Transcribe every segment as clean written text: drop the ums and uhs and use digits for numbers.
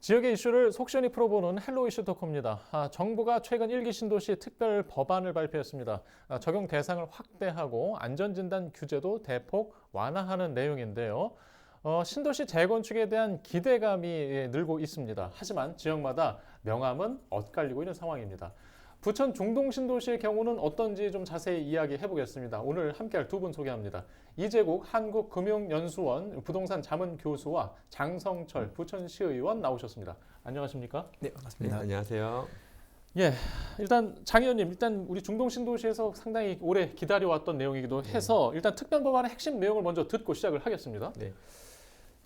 지역의 이슈를 속시원히 풀어보는 헬로 이슈 토크입니다. 정부가 최근 1기 신도시 특별 법안을 발표했습니다. 적용 대상을 확대하고 안전진단 규제도 대폭 완화하는 내용인데요. 신도시 재건축에 대한 기대감이 늘고 있습니다. 하지만 지역마다 명암은 엇갈리고 있는 상황입니다. 부천 중동 신도시의 경우는 어떤지 좀 자세히 이야기해 보겠습니다. 오늘 함께할 두 분 소개합니다. 이재국 한국금융연수원 부동산 자문교수와 장성철 부천시의원 나오셨습니다. 안녕하십니까? 네, 반갑습니다. 네, 안녕하세요. 예, 일단 장 의원님, 일단 우리 중동 신도시에서 상당히 오래 기다려왔던 내용이기도 해서 일단 특별법안의 핵심 내용을 먼저 듣고 시작을 하겠습니다.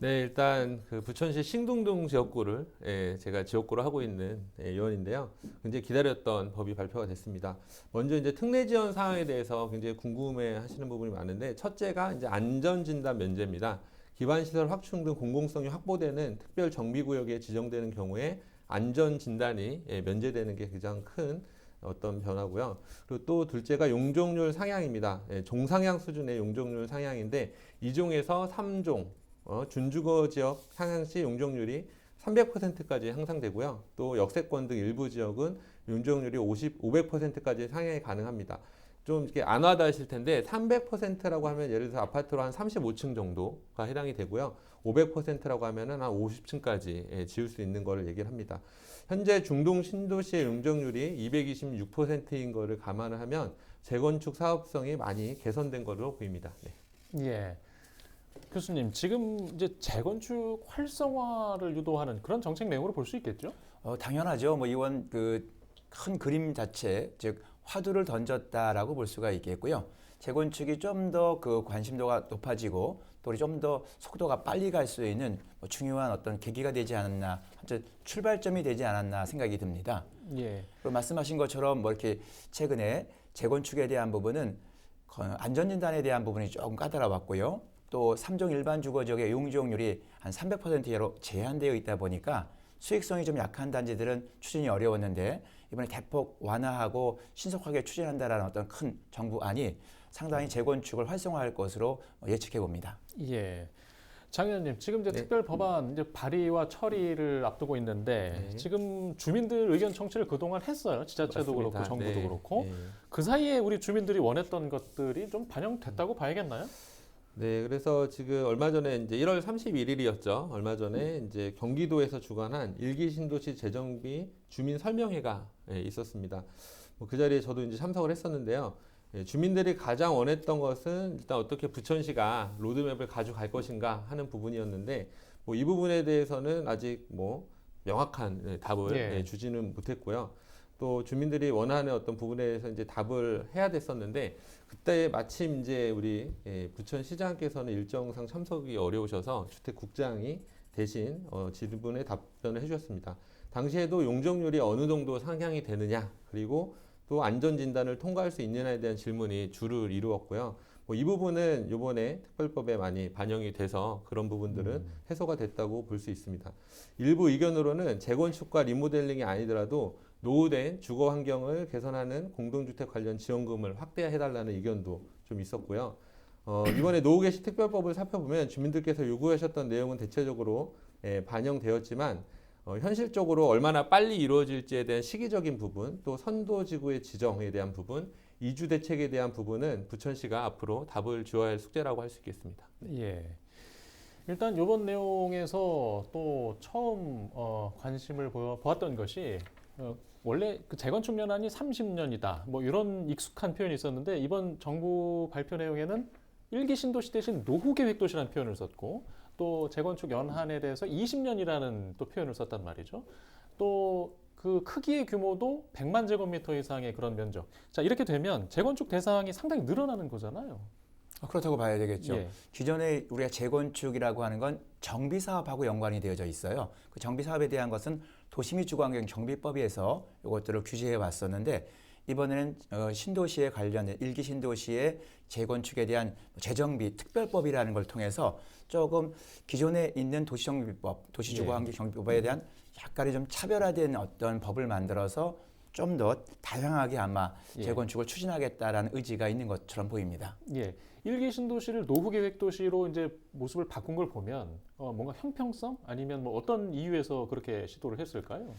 네, 일단 그 부천시 신동동 지역구를 제가 지역구로 하고 있는 의원인데요. 굉장히 기다렸던 법이 발표가 됐습니다. 먼저 이제 특례 지원 사항에 대해서 굉장히 궁금해하시는 부분이 많은데 첫째가 이제 안전진단 면제입니다. 기반시설 확충 등 공공성이 확보되는 특별 정비구역에 지정되는 경우에 안전진단이 면제되는 게 가장 큰 어떤 변화고요. 그리고 또 둘째가 용적률 상향입니다. 종상향 수준의 용적률 상향인데 2종에서 3종 준주거 지역 상향 시 용적률이 300%까지 향상되고요. 또 역세권 등 일부 지역은 용적률이 500%까지 상향이 가능합니다. 좀 이렇게 안 와닿으실 텐데 300%라고 하면 예를 들어서 아파트로 한 35층 정도가 해당이 되고요. 500%라고 하면은 한 50층까지 지을 수 있는 거를 얘기를 합니다. 현재 중동 신도시의 용적률이 226%인 거를 감안을 하면 재건축 사업성이 많이 개선된 것으로 보입니다. 네. 예. 교수님, 지금 이제 재건축 활성화를 유도하는 그런 정책 내용으로 볼 수 있겠죠? 당연하죠. 뭐 이원 그 큰 그림 자체, 즉 화두를 던졌다라고 볼 수가 있겠고요. 재건축이 좀 더 그 관심도가 높아지고 또 좀 더 속도가 빨리 갈 수 있는 뭐 중요한 어떤 계기가 되지 않았나, 출발점이 되지 않았나 생각이 듭니다. 예. 그리고 말씀하신 것처럼 뭐 이렇게 최근에 재건축에 대한 부분은 안전진단에 대한 부분이 조금 까다로웠고요. 또 3종 일반 주거 지역의 용적률이 한 300%로 제한되어 있다 보니까 수익성이 좀 약한 단지들은 추진이 어려웠는데 이번에 대폭 완화하고 신속하게 추진한다라는 어떤 큰 정부안이 상당히 재건축을 활성화할 것으로 예측해 봅니다. 예. 장 의원님, 지금 이제 네. 특별 법안 이제 발의와 처리를 앞두고 있는데 지금 주민들 의견 청취를 그동안 했어요. 지자체도 맞습니다. 그렇고 정부도 네. 그렇고. 네. 그 사이에 우리 주민들이 원했던 것들이 좀 반영됐다고 봐야겠나요? 네, 그래서 지금 얼마 전에 이제 1월 31일이었죠. 얼마 전에 이제 경기도에서 주관한 1기 신도시 재정비 주민 설명회가 있었습니다. 그 자리에 저도 이제 참석을 했었는데요. 주민들이 가장 원했던 것은 일단 어떻게 부천시가 로드맵을 가져갈 것인가 하는 부분이었는데 이 부분에 대해서는 아직 명확한 답을 주지는 못했고요. 또 주민들이 원하는 어떤 부분에 대해서 이제 답을 해야 됐었는데 그때 마침 이제 우리 부천시장께서는 일정상 참석이 어려우셔서 주택국장이 대신 질문에 답변을 해주셨습니다. 당시에도 용적률이 어느 정도 상향이 되느냐 그리고 또 안전진단을 통과할 수 있느냐에 대한 질문이 주를 이루었고요. 이 부분은 이번에 특별법에 많이 반영이 돼서 그런 부분들은 해소가 됐다고 볼 수 있습니다. 일부 의견으로는 재건축과 리모델링이 아니더라도 노후된 주거 환경을 개선하는 공동주택 관련 지원금을 확대해달라는 의견도 좀 있었고요. 이번에 노후 개시 특별법을 살펴보면 주민들께서 요구하셨던 내용은 대체적으로 반영되었지만 현실적으로 얼마나 빨리 이루어질지에 대한 시기적인 부분, 또 선도지구의 지정에 대한 부분, 이주 대책에 대한 부분은 부천시가 앞으로 답을 주어야 할 숙제라고 할 수 있겠습니다. 예. 일단 이번 내용에서 또 처음 관심을 보았던 것이 원래 그 재건축 연한이 30년이다. 뭐 이런 익숙한 표현이 있었는데 이번 정부 발표 내용에는 1기 신도시 대신 노후 계획 도시라는 표현을 썼고 또 재건축 연한에 대해서 20년이라는 또 표현을 썼단 말이죠. 또 그 크기의 규모도 100만 제곱미터 이상의 그런 면적. 자, 이렇게 되면 재건축 대상이 상당히 늘어나는 거잖아요. 그렇다고 봐야 되겠죠. 예. 기존에 우리가 재건축이라고 하는 건 정비 사업하고 연관이 되어져 있어요. 그 정비 사업에 대한 것은 도시및 주거환경 정비법에서 이것들을 규제해 왔었는데 이번에는 신도시에 관련된 1기 신도시의 재건축에 대한 재정비 특별법이라는 걸 통해서 조금 기존에 있는 도시정비법, 도시주거환경 정비법에 대한 약간의 좀 차별화된 어떤 법을 만들어서 좀 더 다양하게 아마 재건축을 추진하겠다라는 의지가 있는 것처럼 보입니다. 예. 일기 신도시를 노후 계획 도시로 이제 모습을 바꾼 걸 보면 뭔가 형평성 아니면 뭐 어떤 이유에서 그렇게 시도를 했을까요?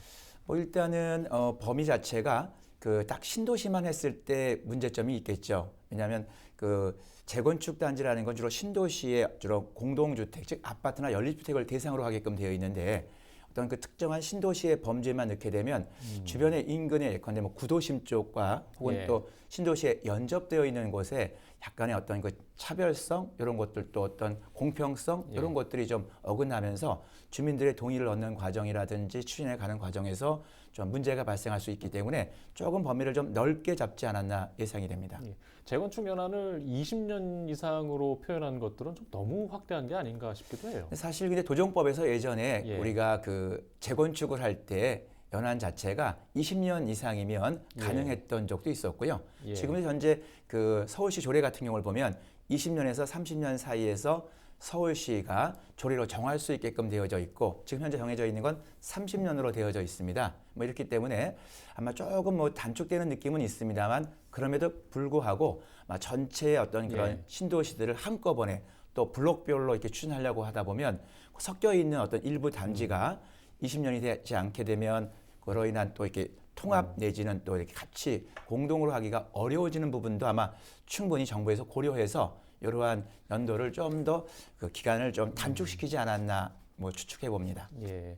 뭐 일단은 범위 자체가 그 딱 신도시만 했을 때 문제점이 있겠죠. 왜냐하면 그 재건축 단지라는 건 주로 신도시의 주로 공동주택, 즉 아파트나 연립주택을 대상으로 하게끔 되어 있는데 어떤 그 특정한 신도시의 범죄만 넣게 되면 주변의 인근의 예컨대 뭐 구도심 쪽과 혹은 예. 또 신도시에 연접되어 있는 곳에 약간의 어떤 그 차별성 이런 것들도 어떤 공평성 예. 이런 것들이 좀 어긋나면서 주민들의 동의를 얻는 과정이라든지 추진해 가는 과정에서 좀 문제가 발생할 수 있기 때문에 조금 범위를 좀 넓게 잡지 않았나 예상이 됩니다. 예. 재건축 연한을 20년 이상으로 표현한 것들은 좀 너무 확대한 게 아닌가 싶기도 해요. 사실 근데 도정법에서 예전에 예. 우리가 그 재건축을 할 때 연한 자체가 20년 이상이면 예. 가능했던 적도 있었고요. 예. 지금 현재 그 서울시 조례 같은 경우를 보면 20년에서 30년 사이에서 서울시가 조례로 정할 수 있게끔 되어져 있고 지금 현재 정해져 있는 건 30년으로 되어져 있습니다. 뭐 이렇기 때문에 아마 조금 뭐 단축되는 느낌은 있습니다만 그럼에도 불구하고 전체의 어떤 그런 예. 신도시들을 한꺼번에 또 블록별로 이렇게 추진하려고 하다 보면 섞여 있는 어떤 일부 단지가 20년이 되지 않게 되면 그로 인한 또 이렇게 통합 내지는 또 이렇게 같이 공동으로 하기가 어려워지는 부분도 아마 충분히 정부에서 고려해서 이러한 연도를 좀 더 그 기간을 좀 단축시키지 않았나 뭐 추측해 봅니다. 예.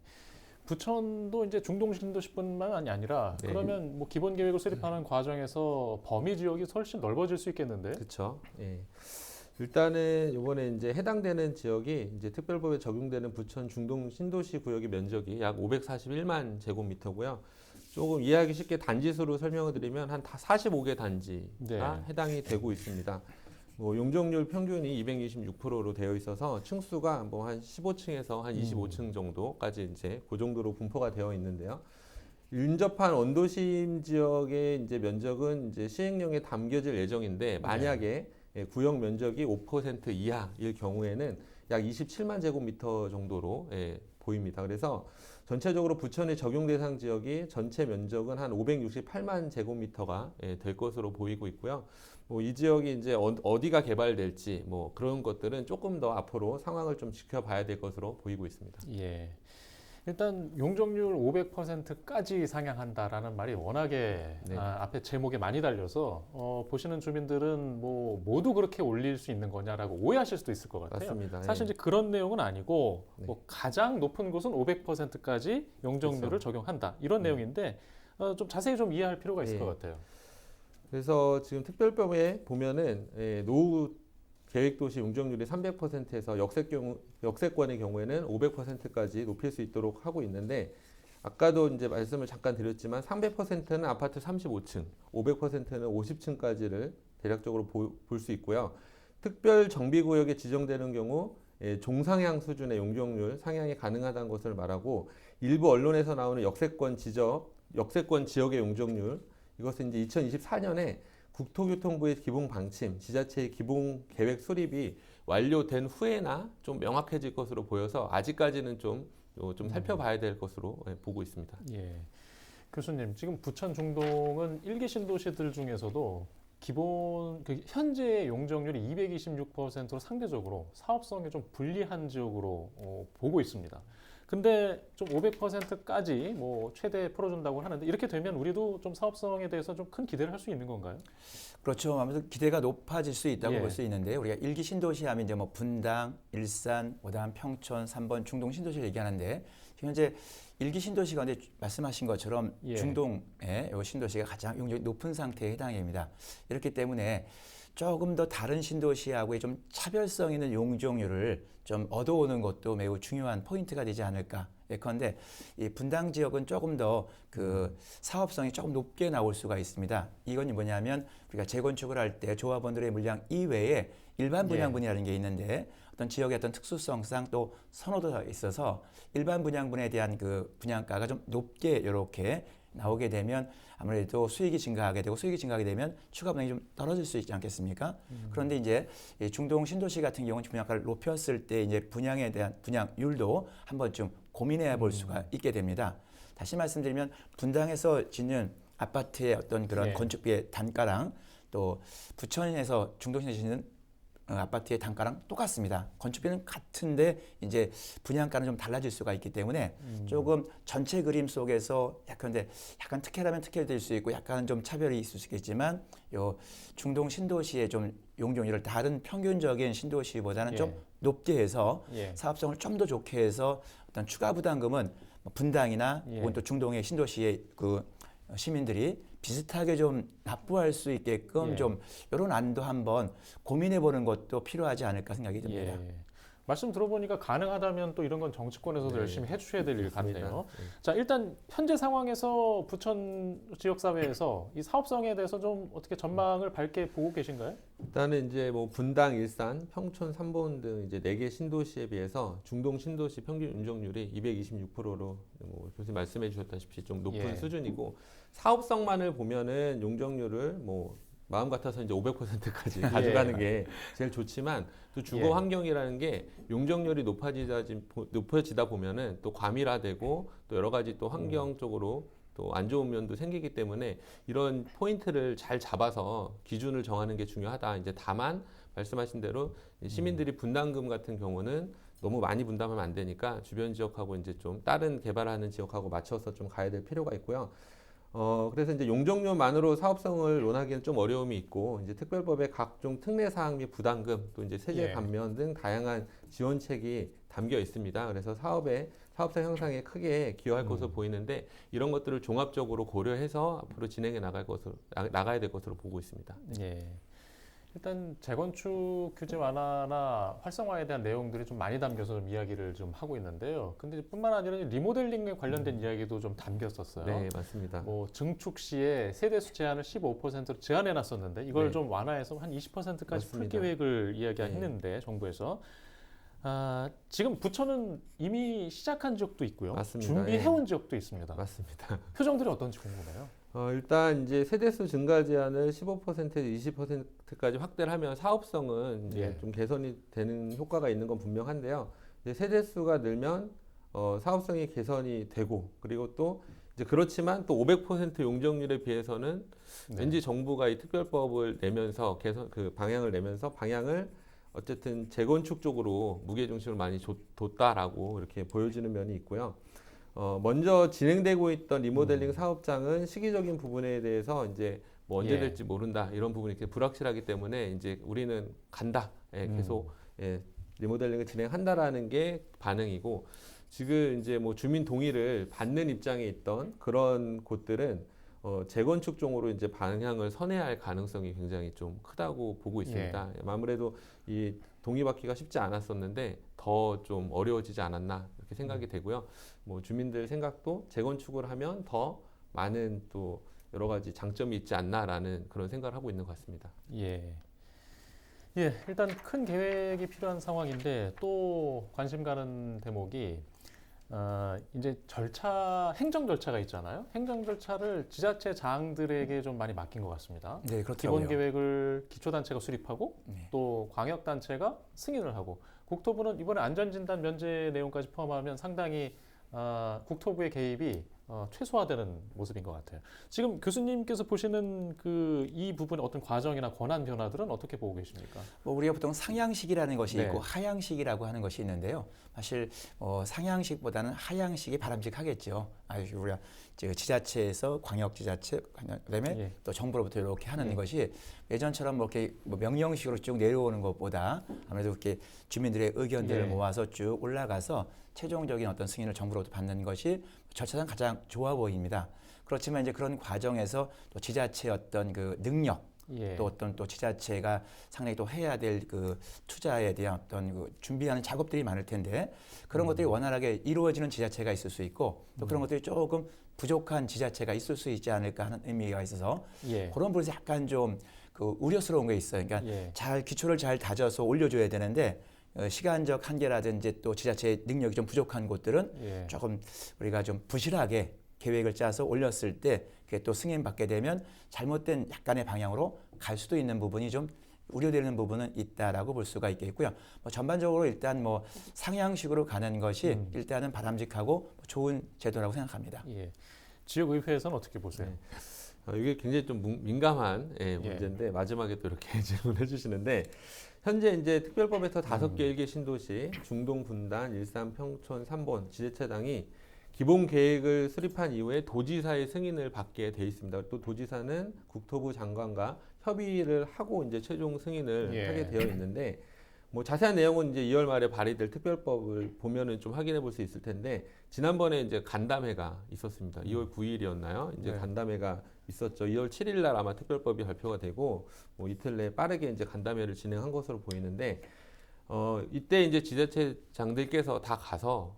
부천도 이제 중동 신도시뿐만 아니라 네. 그러면 뭐 기본 계획을 수립하는 과정에서 범위 지역이 훨씬 넓어질 수 있겠는데? 그렇죠. 예. 일단은 이번에 이제 해당되는 지역이 이제 특별법에 적용되는 부천 중동 신도시 구역의 면적이 약 541만 제곱미터고요. 조금 이해하기 쉽게 단지수로 설명을 드리면 한 45개 단지가 네. 해당이 되고 있습니다. 뭐 용적률 평균이 226%로 되어 있어서 층수가 뭐 한 15층에서 한 25층 정도까지 이제 그 정도로 분포가 되어 있는데요. 인접한 원도심 지역의 이제 면적은 이제 시행령에 담겨질 예정인데 만약에 구역 면적이 5% 이하일 경우에는 약 27만 제곱미터 정도로 보입니다. 그래서 전체적으로 부천의 적용 대상 지역이 전체 면적은 한 568만 제곱미터가 될 것으로 보이고 있고요. 뭐 이 지역이 이제 어디가 개발될지 뭐 그런 것들은 조금 더 앞으로 상황을 좀 지켜봐야 될 것으로 보이고 있습니다. 예. 일단 용적률 500%까지 상향한다라는 말이 워낙에 네. 앞에 제목에 많이 달려서 보시는 주민들은 뭐 모두 그렇게 올릴 수 있는 거냐라고 오해하실 수도 있을 것 같아요. 맞습니다. 사실 예. 이제 그런 내용은 아니고 네. 뭐 가장 높은 곳은 500%까지 용적률을 그렇죠. 적용한다 이런 내용인데 좀 자세히 좀 이해할 필요가 있을 예. 것 같아요. 그래서 지금 특별법에 보면은 노후 계획도시 용적률이 300%에서 역세권의 경우에는 500%까지 높일 수 있도록 하고 있는데 아까도 이제 말씀을 잠깐 드렸지만 300%는 아파트 35층, 500%는 50층까지를 대략적으로 볼 수 있고요. 특별 정비구역에 지정되는 경우 종상향 수준의 용적률 상향이 가능하다는 것을 말하고 일부 언론에서 나오는 역세권 지역의 용적률 이것은 이제 2024년에 국토교통부의 기본 방침, 지자체의 기본 계획 수립이 완료된 후에나 좀 명확해질 것으로 보여서 아직까지는 좀 살펴봐야 될 것으로 보고 있습니다. 예. 교수님, 지금 부천 중동은 일기 신도시들 중에서도 기본 현재 용적률이 226%로 상대적으로 사업성에 좀 불리한 지역으로 보고 있습니다. 근데 좀 500%까지 뭐 최대 풀어준다고 하는데 이렇게 되면 우리도 좀 사업성에 대해서 좀 큰 기대를 할 수 있는 건가요? 그렇죠. 아무래도 기대가 높아질 수 있다고 예. 볼 수 있는데 우리가 일기 신도시 하면 이제 뭐 분당, 일산, 그다음 평촌, 3번 중동 신도시를 얘기하는데 지금 현재 일기 신도시 가운데 말씀하신 것처럼 예. 중동의 이 신도시가 가장 용적이 높은 상태에 해당입니다. 이렇기 때문에 조금 더 다른 신도시하고의 좀 차별성 있는 용적률을 좀 얻어오는 것도 매우 중요한 포인트가 되지 않을까. 예컨대 이 분당 지역은 조금 더 그 사업성이 조금 높게 나올 수가 있습니다. 이건 뭐냐면 우리가 재건축을 할 때 조합원들의 물량 이외에 일반 분양분이라는 게 있는데 어떤 지역의 어떤 특수성상 또 선호도가 있어서 일반 분양분에 대한 그 분양가가 좀 높게 이렇게 나오게 되면 아무래도 수익이 증가하게 되고 수익이 증가하게 되면 추가 분양이 좀 떨어질 수 있지 않겠습니까? 그런데 이제 이 중동 신도시 같은 경우는 분양가를 높였을 때 이제 분양에 대한 분양률도 한번 좀 고민해 볼 수가 있게 됩니다. 다시 말씀드리면 분당에서 짓는 아파트의 어떤 그런 네. 건축비의 단가랑 또 부천에서 중동 신도시 짓는 아파트의 단가랑 똑같습니다. 건축비는 같은데 이제 분양가는 좀 달라질 수가 있기 때문에 조금 전체 그림 속에서 약간 특혜라면 특혜될 수 있고 약간은 좀 차별이 있을 수 있겠지만 요 중동 신도시의 좀 용적률을 다른 평균적인 신도시보다는 예. 좀 높게 해서 예. 사업성을 좀 더 좋게 해서 어떤 추가 부담금은 분당이나 예. 혹은 또 중동의 신도시의 그 시민들이 비슷하게 좀 납부할 수 있게끔 예. 좀 이런 안도 한번 고민해 보는 것도 필요하지 않을까 생각이 듭니다. 예. 말씀 들어보니까 가능하다면 또 이런 건 정치권에서도 네. 열심히 해주셔야 될 일 맞습니다. 같네요. 네. 자, 일단 현재 상황에서 부천 지역사회에서 이 사업성에 대해서 좀 어떻게 전망을 밝게 보고 계신가요? 일단은 이제 뭐 분당, 일산, 평촌, 삼본 등 이제 4개 신도시에 비해서 중동 신도시 평균 운정률이 226%로 뭐 교수님 말씀해 주셨다시피 좀 높은 예. 수준이고 사업성만을 보면은 용적률을 뭐 마음 같아서 이제 500%까지 가져가는 게 제일 좋지만 또 주거 예. 환경이라는 게 용적률이 높아지다 보면은 또 과밀화되고 또 여러 가지 또 환경적으로 또 안 좋은 면도 생기기 때문에 이런 포인트를 잘 잡아서 기준을 정하는 게 중요하다. 이제 다만 말씀하신 대로 시민들이 분담금 같은 경우는 너무 많이 분담하면 안 되니까 주변 지역하고 이제 좀 다른 개발하는 지역하고 맞춰서 좀 가야 될 필요가 있고요. 그래서 이제 용적률만으로 사업성을 논하기는 좀 어려움이 있고, 이제 특별법의 각종 특례 사항 및 부담금, 또 이제 세제 예. 감면 등 다양한 지원책이 담겨 있습니다. 그래서 사업성 향상에 크게 기여할 것으로 보이는데, 이런 것들을 종합적으로 고려해서 앞으로 진행해 나가야 될 것으로 보고 있습니다. 예. 일단 재건축 규제 완화나 활성화에 대한 내용들이 좀 많이 담겨서 좀 이야기를 좀 하고 있는데요. 근데 뿐만 아니라 리모델링에 관련된 이야기도 좀 담겼었어요. 네, 맞습니다. 뭐 증축 시에 세대수 제한을 15%로 제한해 놨었는데 이걸 네. 좀 완화해서 한 20%까지 풀 맞습니다. 계획을 네. 했는데 정부에서 지금 부천은 이미 시작한 지역도 있고요. 맞습니다. 준비해온 지역도 있습니다. 맞습니다. 표정들이 어떤지 궁금해요. 일단 이제 세대수 증가 제한을 15%에서 20%까지 확대를 하면 사업성은 이제 예. 좀 개선이 되는 효과가 있는 건 분명한데요. 이제 세대수가 늘면 사업성이 개선이 되고, 그리고 또 이제 그렇지만 또 500% 용적률에 비해서는 네. 왠지 정부가 이 특별법을 내면서 방향을 내면서 방향을 어쨌든 재건축 쪽으로 무게 중심을 많이 뒀다라고 이렇게 보여지는 면이 있고요. 먼저 진행되고 있던 리모델링 사업장은 시기적인 부분에 대해서 이제 뭐 언제 예. 될지 모른다, 이런 부분이 이렇게 불확실하기 때문에 이제 우리는 간다, 계속 리모델링을 진행한다라는 게 반응이고, 지금 이제 뭐 주민 동의를 받는 입장에 있던 그런 곳들은 재건축 쪽으로 이제 방향을 선회할 가능성이 굉장히 좀 크다고 보고 있습니다. 아무래도 이 동의받기가 쉽지 않았었는데 더 좀 어려워지지 않았나 이렇게 생각이 되고요. 뭐 주민들 생각도 재건축을 하면 더 많은 또 여러 가지 장점이 있지 않나라는 그런 생각을 하고 있는 것 같습니다. 예. 예, 일단 큰 계획이 필요한 상황인데 또 관심 가는 대목이 이제 행정 절차가 있잖아요. 행정 절차를 지자체장들에게 좀 많이 맡긴 것 같습니다. 네, 그렇더라고요. 기본 계획을 기초단체가 수립하고 네. 또 광역단체가 승인을 하고 국토부는 이번에 안전진단 면제 내용까지 포함하면 상당히 국토부의 개입이 최소화되는 모습인 것 같아요. 지금 교수님께서 보시는 이 부분의 어떤 과정이나 권한 변화들은 어떻게 보고 계십니까? 뭐 우리가 보통 상향식이라는 것이 네. 있고 하향식이라고 하는 것이 있는데요. 사실 상향식보다는 하향식이 바람직하겠죠. 우리가 지자체에서 광역지자체, 그다음에 예. 또 정부로부터 이렇게 하는 예. 것이 예전처럼 뭐 이렇게 뭐 명령식으로 쭉 내려오는 것보다 아무래도 이렇게 주민들의 의견들을 예. 모아서 쭉 올라가서 최종적인 어떤 승인을 정부로부터 받는 것이 절차상 가장 좋아 보입니다. 그렇지만 이제 그런 과정에서 또 지자체의 어떤 그 능력, 예. 또 어떤 또 지자체가 상당히 또 해야 될 그 투자에 대한 어떤 그 준비하는 작업들이 많을 텐데 그런 것들이 원활하게 이루어지는 지자체가 있을 수 있고 또 그런 것들이 조금 부족한 지자체가 있을 수 있지 않을까 하는 의미가 있어서 예. 그런 부분에서 약간 좀 그 우려스러운 게 있어요. 그러니까 예. 기초를 잘 다져서 올려줘야 되는데 시간적 한계라든지 또 지자체의 능력이 좀 부족한 곳들은 예. 조금 우리가 좀 부실하게 계획을 짜서 올렸을 때 그게 또 승인받게 되면 잘못된 약간의 방향으로 갈 수도 있는 부분이 좀 우려되는 부분은 있다라고 볼 수가 있겠고요. 뭐 전반적으로 일단 뭐 상향식으로 가는 것이 일단은 바람직하고 좋은 제도라고 생각합니다. 예. 지역의회에서는 어떻게 보세요? 네. 이게 굉장히 좀 민감한 문제인데 마지막에 또 이렇게 질문해 주시는데 현재 이제 특별법에서 5개 일개 신도시, 중동 분단, 일산, 평촌, 삼본 지자체장이 기본 계획을 수립한 이후에 도지사의 승인을 받게 돼 있습니다. 또 도지사는 국토부 장관과 협의를 하고 이제 최종 승인을 예. 하게 되어 있는데 뭐 자세한 내용은 이제 2월 말에 발의될 특별법을 보면은 좀 확인해 볼 수 있을 텐데 지난번에 이제 간담회가 있었습니다. 2월 9일이었나요? 이제 네. 간담회가 있었죠. 2월 7일 날 아마 특별법이 발표가 되고 뭐 이틀 내에 빠르게 이제 간담회를 진행한 것으로 보이는데 이때 이제 지자체장들께서 다 가서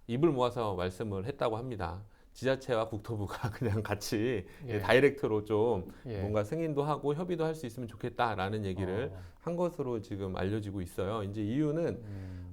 입을 모아서 말씀을 했다고 합니다. 지자체와 국토부가 그냥 같이 예. 다이렉트로 좀 예. 뭔가 승인도 하고 협의도 할 수 있으면 좋겠다라는 얘기를 한 것으로 지금 알려지고 있어요. 이제 이유는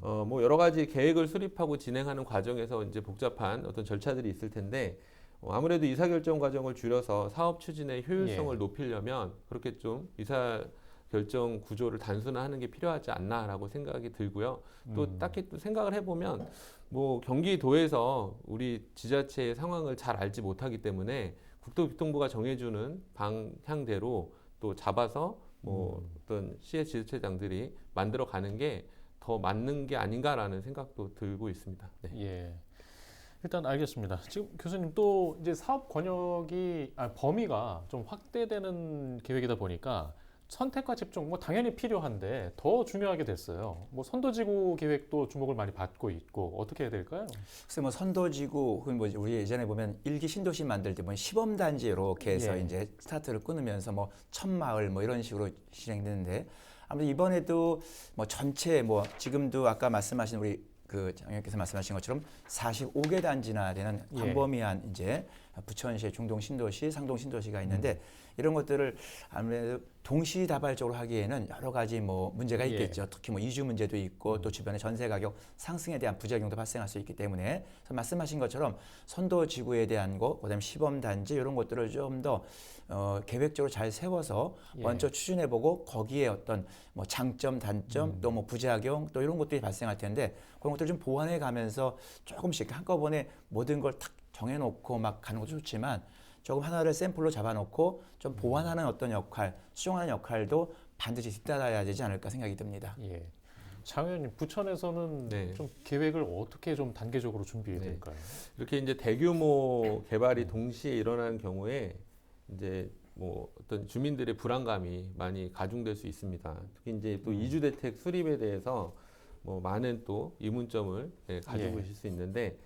뭐 여러 가지 계획을 수립하고 진행하는 과정에서 이제 복잡한 어떤 절차들이 있을 텐데 아무래도 의사결정 과정을 줄여서 사업 추진의 효율성을 예. 높이려면 그렇게 좀 의사결정 구조를 단순화하는 게 필요하지 않나라고 생각이 들고요. 또 딱히 또 생각을 해보면 뭐 경기도에서 우리 지자체의 상황을 잘 알지 못하기 때문에 국토교통부가 정해주는 방향대로 또 잡아서 뭐 어떤 시의 지자체장들이 만들어 가는 게 더 맞는 게 아닌가라는 생각도 들고 있습니다. 네. 예. 일단 알겠습니다. 지금 교수님 또 이제 사업 권역이 범위가 좀 확대되는 계획이다 보니까 선택과 집중 뭐 당연히 필요한데 더 중요하게 됐어요. 뭐 선도지구 계획도 주목을 많이 받고 있고 어떻게 해야 될까요? 글쎄 뭐 선도지구 혹은 뭐 우리 예전에 보면 일기 신도시 만들 때 보면 시범단지 이렇게 해서 예. 이제 스타트를 끊으면서 뭐 천마을 뭐 이런 식으로 진행되는데 아무튼 이번에도 뭐 전체 뭐 지금도 아까 말씀하신 우리 그 장관님께서 말씀하신 것처럼 45개 단지나 되는 예. 광범위한 이제 부천시의 중동 신도시, 상동 신도시가 있는데 이런 것들을 아무래도 동시다발적으로 하기에는 여러 가지 뭐 문제가 예. 있겠죠. 특히 뭐 이주 문제도 있고 또 주변의 전세 가격 상승에 대한 부작용도 발생할 수 있기 때문에 그래서 말씀하신 것처럼 선도 지구에 대한 거, 그다음에 시범 단지 이런 것들을 좀 더 계획적으로 잘 세워서 예. 먼저 추진해보고 거기에 어떤 뭐 장점, 단점, 또 뭐 부작용 또 이런 것들이 발생할 텐데 그런 것들을 좀 보완해가면서 조금씩 한꺼번에 모든 걸 탁 정해놓고 막 가는 것도 좋지만 조금 하나를 샘플로 잡아놓고 좀 보완하는 어떤 역할, 수정하는 역할도 반드시 뒤따라야 되지 않을까 생각이 듭니다. 예. 장 의원님, 부천에서는 네. 좀 계획을 어떻게 좀 단계적으로 준비해야 네. 될까요? 이렇게 이제 대규모 개발이 동시에 일어나는 경우에 이제 뭐 어떤 주민들의 불안감이 많이 가중될 수 있습니다. 특히 이제 또 이주대책 수립에 대해서 뭐 많은 또 의문점을 가지고 예. 계실 수 있는데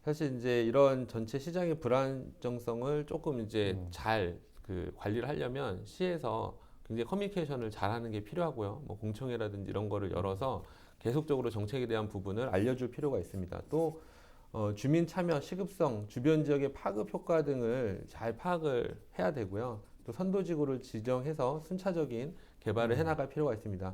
사실 이제 이런 전체 시장의 불안정성을 조금 이제 잘 그 관리를 하려면 시에서 굉장히 커뮤니케이션을 잘하는 게 필요하고요. 뭐 공청회라든지 이런 거를 열어서 계속적으로 정책에 대한 부분을 알려줄 필요가 있습니다. 또 주민 참여, 시급성, 주변 지역의 파급 효과 등을 잘 파악을 해야 되고요. 또 선도지구를 지정해서 순차적인 개발을 해나갈 필요가 있습니다.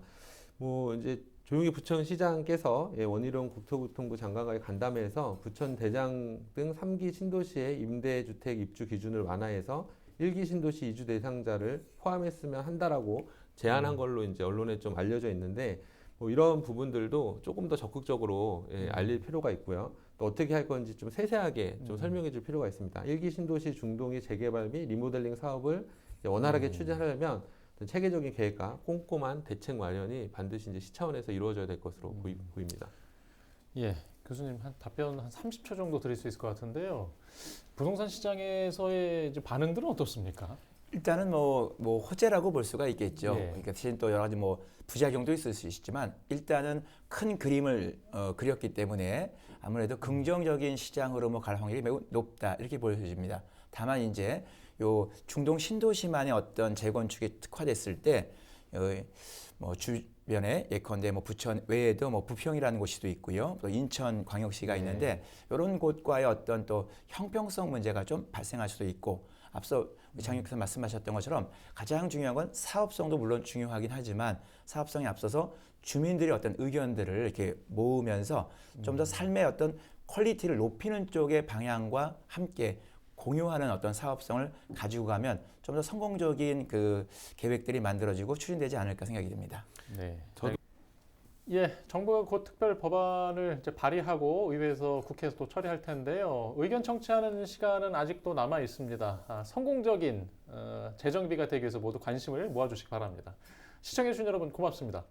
뭐 이제 조용히 부천시장께서 원희룡 국토교통부 장관과의 간담회에서 부천 대장 등 3기 신도시의 임대주택 입주 기준을 완화해서 1기 신도시 이주 대상자를 포함했으면 한다라고 제안한 걸로 이제 언론에 좀 알려져 있는데 뭐 이런 부분들도 조금 더 적극적으로 알릴 필요가 있고요. 또 어떻게 할 건지 좀 세세하게 좀 설명해 줄 필요가 있습니다. 1기 신도시 중동의 재개발 및 리모델링 사업을 원활하게 추진하려면 체계적인 계획과 꼼꼼한 대책 마련이 반드시 이제 시 차원에서 이루어져야 될 것으로 보입니다. 예, 교수님 한 답변 한 30초 정도 드릴 수 있을 것 같은데요. 부동산 시장에서의 이제 반응들은 어떻습니까? 일단은 뭐 호재라고 볼 수가 있겠죠. 예. 그러니까 대신 또 여러 가지 뭐 부작용도 있을 수 있지만 일단은 큰 그림을 그렸기 때문에 아무래도 긍정적인 시장 흐름으로 갈 확률이 매우 높다 이렇게 보여집니다. 다만 이제 요 중동 신도시만의 어떤 재건축이 특화됐을 때 뭐 주변에 예컨대 뭐 부천 외에도 뭐 부평이라는 곳이 있고요. 또 인천 광역시가 네. 있는데 이런 곳과의 어떤 또 형평성 문제가 좀 발생할 수도 있고 앞서 우리 장님께서 말씀하셨던 것처럼 가장 중요한 건 사업성도 물론 중요하긴 하지만 사업성에 앞서서 주민들의 어떤 의견들을 이렇게 모으면서 좀 더 삶의 어떤 퀄리티를 높이는 쪽의 방향과 함께 공유하는 어떤 사업성을 가지고 가면 좀 더 성공적인 그 계획들이 만들어지고 추진되지 않을까 생각이 듭니다. 네. 예, 정부가 곧 특별 법안을 이제 발의하고 의회에서 국회에서 또 처리할 텐데요. 의견 청취하는 시간은 아직도 남아 있습니다. 성공적인 재정비가 되기 위해서 모두 관심을 모아주시기 바랍니다. 시청해주신 여러분 고맙습니다.